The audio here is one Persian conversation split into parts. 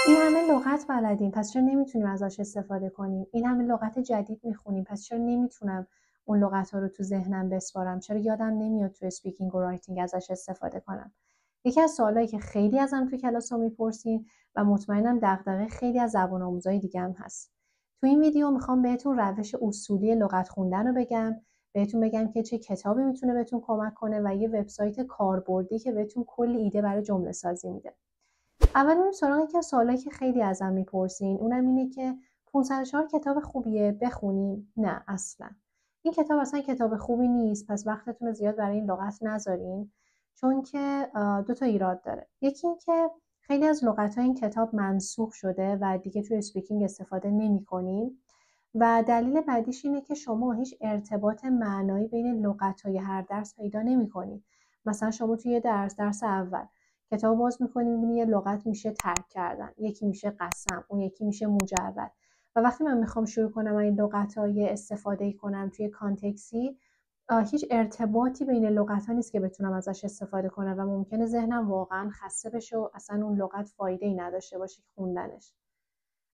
این همه لغت بلدیم پس چرا نمیتونیم ازش استفاده کنیم؟ این همه لغت جدید میخونیم پس چرا نمیتونم اون لغت ها رو تو ذهنم بسپارم؟ چرا یادم نمیاد تو اسپیکینگ و رایتینگ ازش استفاده کنم؟ یکی از سوالایی که خیلی ازم تو کلاس ها میپرسین و مطمئنم دغدغه خیلی از زبان آموزای دیگه هم هست. تو این ویدیو میخوام بهتون روش اصولی لغت خوندن رو بگم، بهتون بگم که چه کتابی میتونه بهتون کمک کنه و یه وبسایت کاربردی که بهتون کلی ایده برای جمله سازی میده. اول بریم سراغ یکی از سوالایی که خیلی ازم میپرسین، اونم اینه که 504 کتاب خوبیه بخونیم؟ نه اصلا. این کتاب اصلا کتاب خوبی نیست، پس وقتتون رو زیاد برای این لغت نذارین، چون که دو تا ایراد داره. یکی این که خیلی از لغت‌های این کتاب منسوخ شده و دیگه توی اسپیکینگ استفاده نمی‌کنیم و دلیل بعدیش اینه که شما هیچ ارتباط معنایی بین لغت‌های هر درس پیدا نمی‌کنید. مثلا شما توی درس اول کتاب باز می‌کنی می‌بینی یه لغت میشه ترک کردن، یکی میشه قسم، اون یکی میشه مجرد. و وقتی من میخوام شروع کنم این لغت‌های استفاده کنم توی کانتکسی، هیچ ارتباطی بین لغت‌ها نیست که بتونم ازش استفاده کنم و ممکنه ذهنم واقعا خسته بشه و اصلا اون لغت فایده‌ای نداشته باشه خوندنش.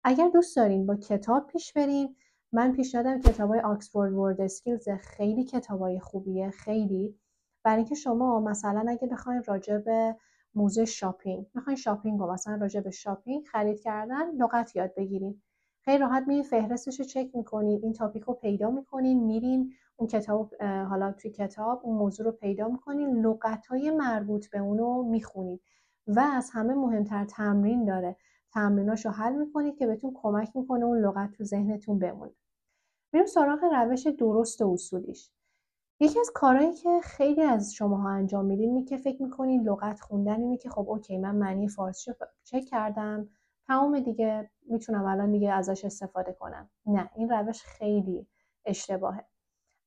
اگر دوست دارین با کتاب پیش برین، من پیشنهادم کتابای آکسفورد ورد اسکیلز، خیلی کتابای خوبیه، خیلی. برای اینکه شما مثلا اگه بخواین راجع به موضوع شاپینگ، میخواین شاپینگ رو مثلا راجع به شاپینگ خرید کردن لغت یاد بگیرین، خیلی راحت میرین فهرستش رو چک میکنین، این تاپیک رو پیدا میکنین، میرین اون کتاب، حالا توی کتاب اون موضوع رو پیدا میکنین، لغت‌های مربوط به اونو میخونین و از همه مهمتر تمرین داره. تمریناشو حل میکنید که بهتون کمک میکنه اون لغت تو ذهنتون بمونه. میریم سراغ روش درست و اصولیش. یکی از کارهایی که خیلی از شماها انجام میدین اینه که فکر میکنین لغت خوندن اینه که خب اوکی من معنی فارسی رو چک کردم، تمام دیگه میتونم الان دیگه ازش استفاده کنم. نه، این روش خیلی اشتباهه.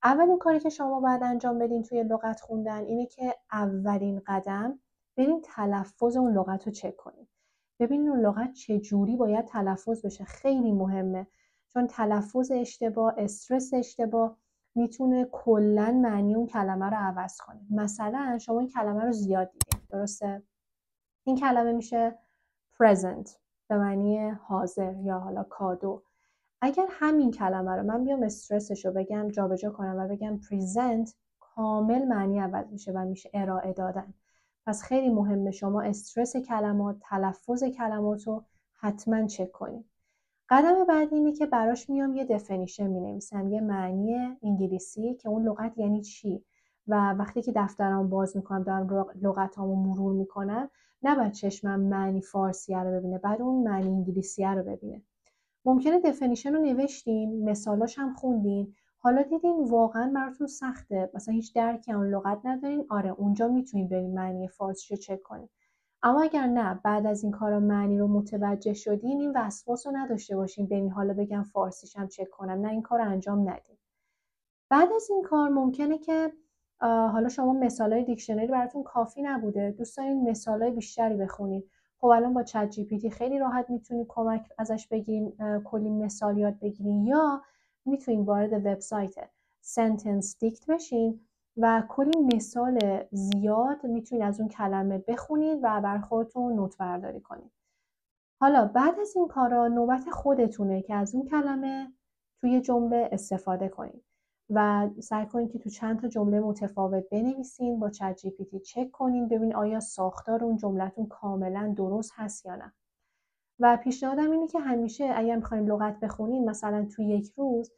اولین کاری که شما باید انجام بدین توی لغت خوندن اینه که اولین قدم برین تلفظ اون لغت رو چک کنین. ببینین اون لغت چجوری باید تلفظ بشه، خیلی مهمه، چون تلفظ اشتباه، استرس اشتباه میتونه کلاً معنی اون کلمه رو عوض کنه. مثلا شما این کلمه رو زیاد دیدین، درسته؟ این کلمه میشه present به معنی حاضر یا حالا کادو. اگر همین کلمه رو من بیام استرسش رو بگم جابجا کنم و بگم present، کامل معنی عوض میشه و میشه ارائه دادن. پس خیلی مهمه شما استرس کلمات، تلفظ کلمات رو حتما چک کنید. قدم بعدی اینه که براش میام یه دفینیشن مینویسم، یه معنی انگلیسی که اون لغت یعنی چی، و وقتی که دفترم باز میکنم دارم لغتامو مرور میکنم، نباید چشمم معنی فارسی رو ببینه، بعد اون معنی انگلیسی رو ببینه. ممکنه دفینیشن رو نوشتین، مثالاش هم خوندین، حالا دیدین واقعا براتون سخته، مثلا هیچ درکی اون لغت ندارین، آره اونجا میتونین برین معنی فارسی رو چک کنین. اما اگر نه، بعد از این کارا معنی رو متوجه شدین، این وسواس رو نداشته باشین برین حالا بگم فارسیش هم چک کنم، نه این کار رو انجام ندین. بعد از این کار ممکنه که حالا شما مثالای دیکشنری براتون کافی نبوده، دوست دارین مثالای بیشتری بخونین. خب الان با چت جی پی تی خیلی راحت میتونید کمک ازش بگیرین، کلی مثال یاد بگیرین، یا میتونین وارد وبسایت سنتنس دیکت بشین و کلی مثال زیاد میتونید از اون کلمه بخونید و بر خودتون نوت برداری کنید. حالا بعد از این کارا نوبت خودتونه که از اون کلمه توی جمله استفاده کنید و سعی کنید که تو چند تا جمله متفاوت بنویسین، با چت جی پی تی چک کنین ببین آیا ساختار اون جملتون کاملا درست هست یا نه. و پیشنهادم اینه که همیشه اگر میخواین لغت بخونین، مثلا توی یک روز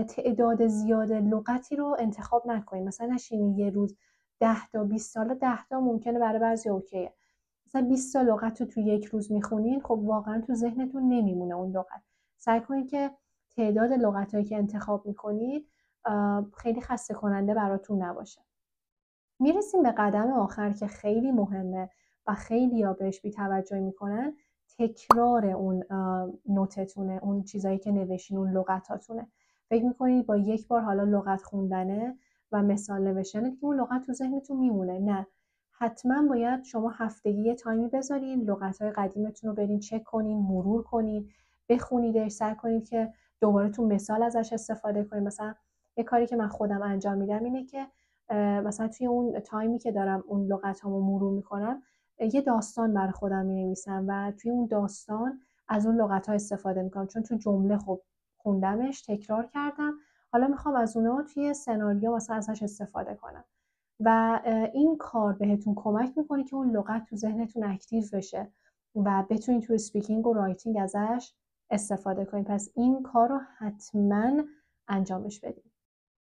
تعداد زیاد لغتی رو انتخاب نکنین، مثلا نشینین یه روز 10 تا 20 تا، 10 تا ممکنه برای بعضی اوکیه، مثلا 20 تا لغت رو توی یک روز میخونین، خب واقعا تو ذهنتون نمیمونه اون لغت. سعی کنید که تعداد لغتایی که انتخاب میکنید خیلی خسته کننده براتون نباشه. میرسیم به قدم آخر که خیلی مهمه و خیلی ها بهش بی‌توجهی میکنن، تکرار اون نوتتونه، اون چیزایی که نوشین، اون لغتاتونه. فکر میکنید با یک بار حالا لغت خوندنه و مثال نوشتنه که اون لغت تو ذهنتون میمونه، نه، حتما باید شما هفتگی یه تایمی بذارین لغت‌های قدیمتون رو برین چک کنین، مرور کنین، بخونیدش، سعی کنید که دوباره تو مثال ازش استفاده کنین. مثلا یه کاری که من خودم انجام میدم اینه که مثلا توی اون تایمی که دارم اون لغت‌هامو مرور میکنم یه داستان برای خودم می‌نویسم و توی اون داستان از اون لغت‌ها استفاده می‌کنم، چون تو جمله خب خوندمش، تکرار کردم، حالا میخوام از اونها توی سناریو مثلا ازش استفاده کنم و این کار بهتون کمک میکنه که اون لغت تو ذهنتون اکتیو بشه و بتونید تو اسپیکینگ و رایتینگ ازش استفاده کنید. پس این کار رو حتما انجامش بدید.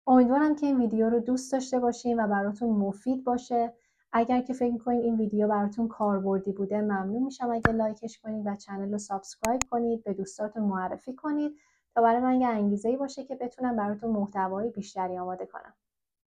امیدوارم که این ویدیو رو دوست داشته باشین و براتون مفید باشه. اگر که فکر کنید این ویدیو براتون کاربردی بوده ممنون میشم اگه لایکش کنید و چنل رو سابسکرایب کنید، به دوستاتون معرفی کنید تا برای من یه انگیزه‌ای باشه که بتونم براتون محتوای بیشتری آماده کنم.